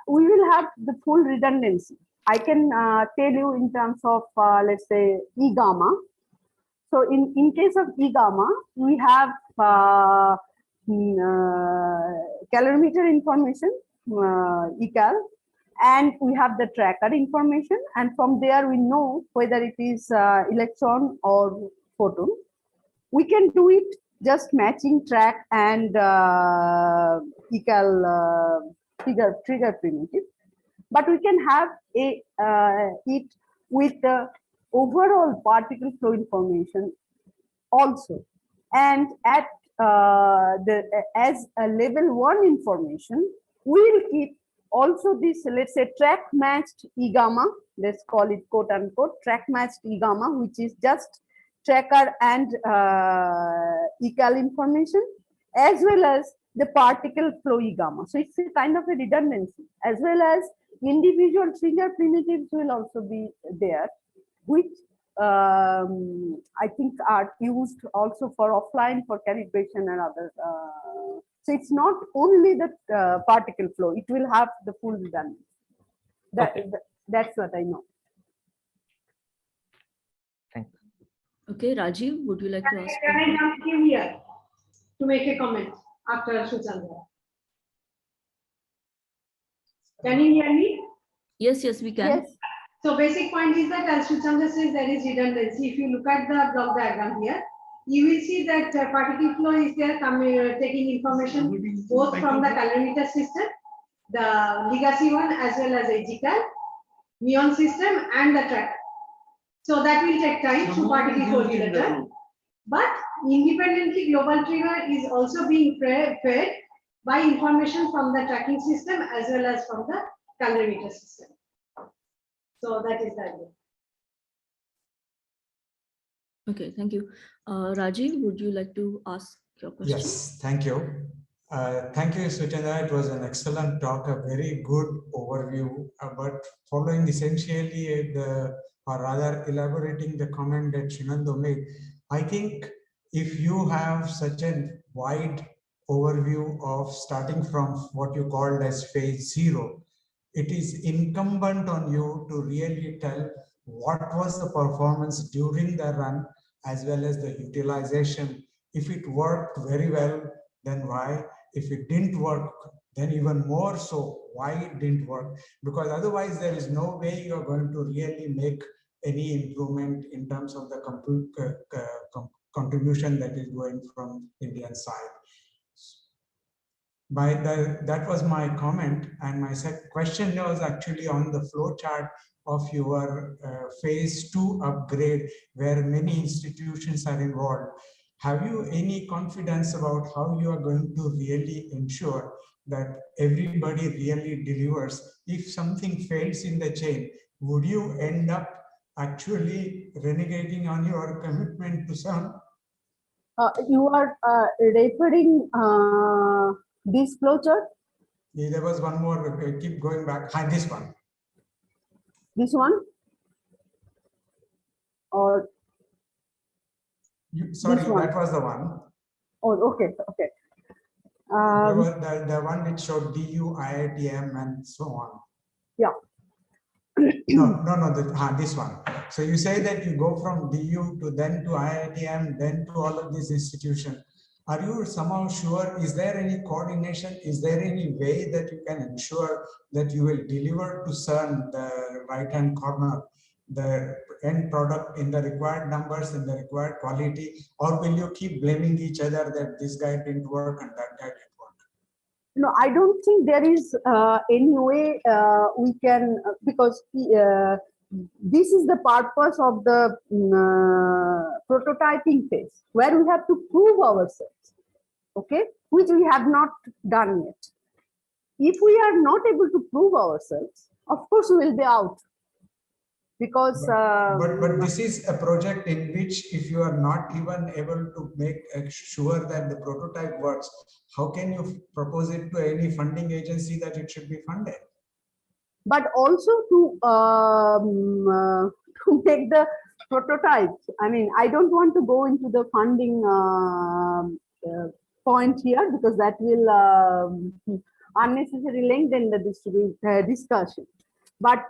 we will have the full redundancy. I can tell you in terms of, let's say, E gamma. So in case of E gamma, we have calorimeter information, ecal, and we have the tracker information, and from there we know whether it is electron or photon. We can do it just matching track and ecal trigger primitive, but we can have it with the overall particle flow information also, and at as a level 1 information, we will keep also this, let's say, track matched E gamma, let's call it quote unquote track matched E gamma, which is just tracker and ecal information, as well as the particle flow E gamma. So it's a kind of a redundancy, as well as individual trigger primitives will also be there, which I think are used also for offline for calibration and other. So it's not only the particle flow; it will have the full redundancy. That's what I know. Thank you. Okay, Rajiv, would you like to ask? Can I jump in here to make a comment after Suchandra? Can you hear me? Yes, yes, we can. Yes. So basic point is that as Suchandra says, there is redundancy. If you look at the block diagram here, you will see that particle flow is there taking information both from the calorimeter system, the legacy one, as well as AGCAL, neon system, and the tracker. So that will take time to particle flow detector. But independently, global trigger is also being fed by information from the tracking system as well as from the calorimeter system. So that is the idea. Okay, thank you. Rajiv, would you like to ask your question? Yes, thank you. Thank you, Suchandra. It was an excellent talk, a very good overview, but following essentially or rather elaborating the comment that Shinando made, I think if you have such a wide overview of starting from what you called as phase 0, it is incumbent on you to really tell what was the performance during the run as well as the utilization If it worked very well, then why? If it didn't work, then even more so, why it didn't work? Because otherwise there is no way you're going to really make any improvement in terms of the contribution that is going from Indian side. That was my comment, and my second question was actually on the flow chart of your phase 2 upgrade, where many institutions are involved. Have you any confidence about how you are going to really ensure that everybody really delivers? If something fails in the chain, would you end up actually renegating on your commitment to some? You are referring this flowchart? Yeah, there was one more, keep going back. This one. This one? Or sorry, one? That was the one. Oh, okay, okay. There was the one which showed DU, IITM, and so on. Yeah. No, this one. So you say that you go from DU to then to IITM, then to all of these institutions. Are you somehow sure? Is there any coordination? Is there any way that you can ensure that you will deliver to CERN, the right-hand corner, the end product in the required numbers, in the required quality? Or will you keep blaming each other that this guy didn't work and that guy didn't work? No, I don't think there is any way we can, because this is the purpose of the prototyping phase, where we have to prove ourselves, okay, which we have not done yet. If we are not able to prove ourselves, of course we will be out. Because but this is a project in which if you are not even able to make sure that the prototype works, how can you propose it to any funding agency that it should be funded? But also to make the prototypes. I mean, I don't want to go into the funding point here, because that will unnecessarily lengthen the discussion. But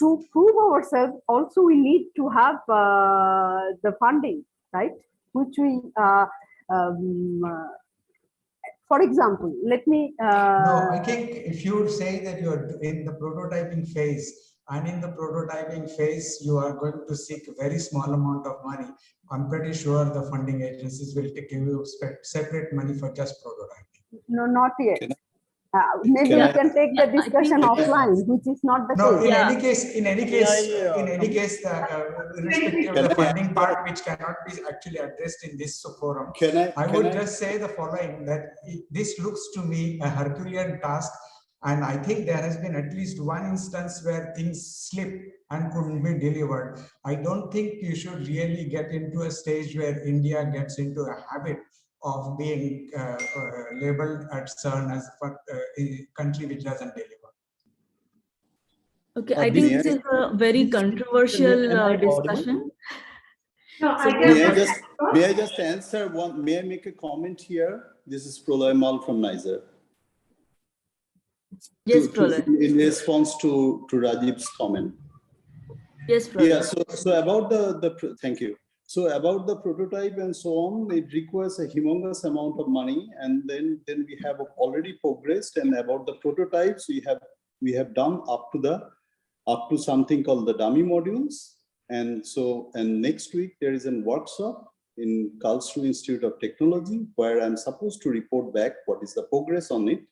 to prove ourselves, also we need to have the funding, right? Which we, for example, let me. No, I think if you say that you are in the prototyping phase, and in the prototyping phase, you are going to seek a very small amount of money, I'm pretty sure the funding agencies will give you separate money for just prototyping. No, not yet. Maybe we can take the discussion offline, which is not the No, case. in any case, irrespective of the funding part, which cannot be actually addressed in this forum, I would just say the following: that this looks to me a Herculean task, and I think there has been at least one instance where things slipped and couldn't be delivered. I don't think you should really get into a stage where India gets into a habit of being labeled at CERN as a country which doesn't deliver. Okay, I think this is a very controversial discussion. No, So may I just answer one? May I make a comment here? This is Prolay Mal from Niger. Yes, Prolay. In response to Rajiv's comment. Yes, Prolay. Yeah. So about the thank you. So about the prototype and so on, it requires a humongous amount of money, and then we have already progressed. And about the prototypes, we have done up to something called the dummy modules. And next week there is a workshop in Karlsruhe Institute of Technology where I'm supposed to report back what is the progress on it.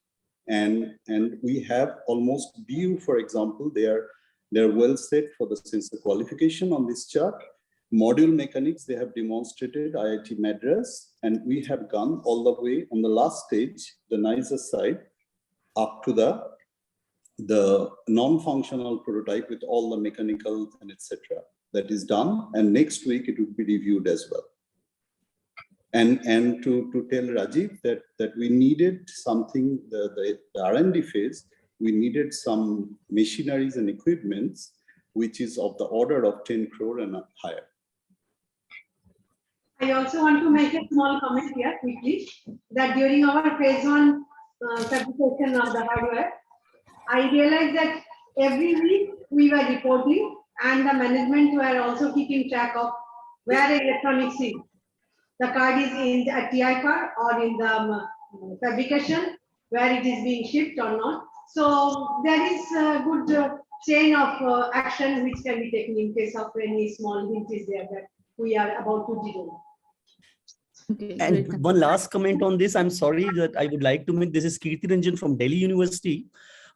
And we have almost DU, for example, they're well set for the sensor qualification on this chart. Module mechanics, they have demonstrated IIT Madras, and we have gone all the way on the last stage, the NISA side, up to the non-functional prototype with all the mechanicals and etc. That is done, and next week it will be reviewed as well. And to tell Rajiv that we needed something, the R&D phase, we needed some machineries and equipments, which is of the order of 10 crore and higher. I also want to make a small comment here quickly, that during our phase 1 certification of the hardware, I realized that every week we were reporting, and the management were also keeping track of where electronics is. the card is in the TI card or in the fabrication where it is being shipped or not. So there is a good chain of action which can be taken in case of any small hint is there that we are about to do. Okay, And great. one last comment on this, I'm sorry that I would like to make, this is Kirti Ranjan from Delhi University.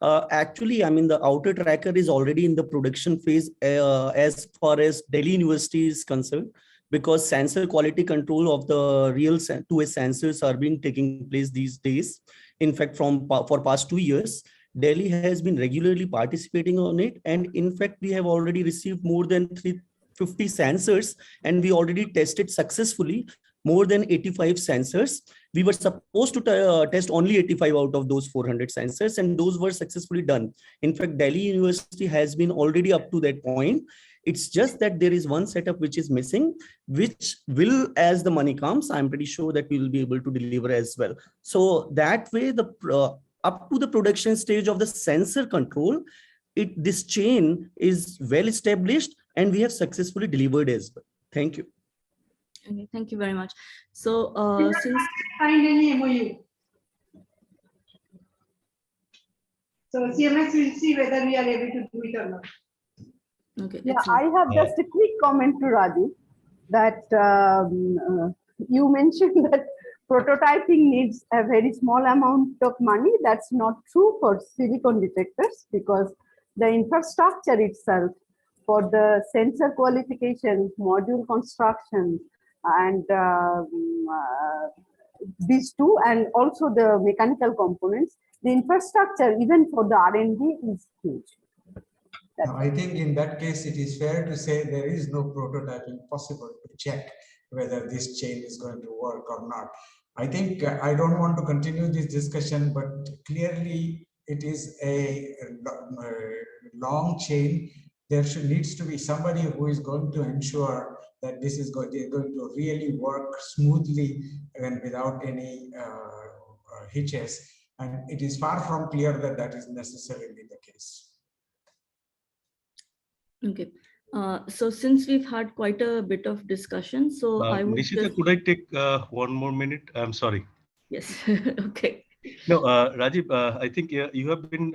Actually, I mean, the outer tracker is already in the production phase as far as Delhi University is concerned, because sensor quality control of the real 2S sensors are being taking place these days. In fact, for past 2 years, Delhi has been regularly participating on it. And in fact, we have already received more than 350 sensors, and we already tested successfully more than 85 sensors. We were supposed to test only 85 out of those 400 sensors, and those were successfully done. In fact, Delhi University has been already up to that point. It's just that there is one setup which is missing, which will, as the money comes, I'm pretty sure that we will be able to deliver as well. So that way, the up to the production stage of the sensor control, this chain is well established, and we have successfully delivered as well. Thank you. Okay, thank you very much. So since Find any MOU. So CMS will see whether we are able to do it or not. okay, Yeah, excellent. I have just a quick comment to Raji that you mentioned that prototyping needs a very small amount of money. That's not true for silicon detectors, because the infrastructure itself for the sensor qualification, module construction, and these two, and also the mechanical components, the infrastructure even for the R&D is huge. I think in that case, it is fair to say there is no prototyping possible to check whether this chain is going to work or not. I think I don't want to continue this discussion, but clearly it is a long chain. There needs to be somebody who is going to ensure that this is going to really work smoothly and without any hitches. And it is far from clear that that is necessarily the case. Okay. So since we've had quite a bit of discussion, so I would Nishita, just... could I take one more minute? I'm sorry. Yes. Okay. No, Rajiv, I think you have been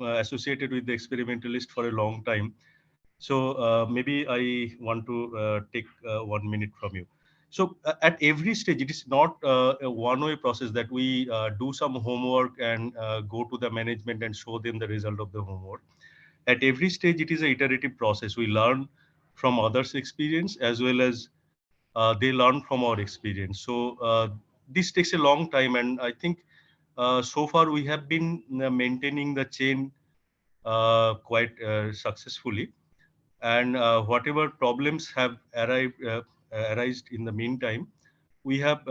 associated with the experimentalist for a long time. So maybe I want to take 1 minute from you. So at every stage, it is not a one-way process that we do some homework and go to the management and show them the result of the homework. At every stage, it is an iterative process. We learn from others' experience as well as they learn from our experience. So this takes a long time, and I think so far we have been maintaining the chain quite successfully. And whatever problems have arisen in the meantime, we have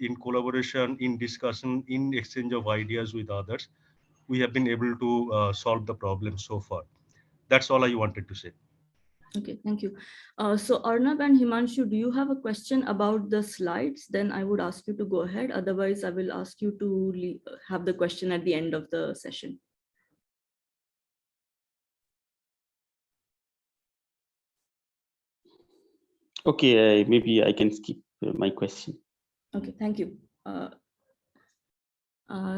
in collaboration, in discussion, in exchange of ideas with others, we have been able to solve the problem so far. That's all I wanted to say. Okay, thank you. So Arnab and Himanshu, do you have a question about the slides? Then I would ask you to go ahead. Otherwise, I will ask you to have the question at the end of the session. Okay, maybe I can skip my question. Okay, thank you.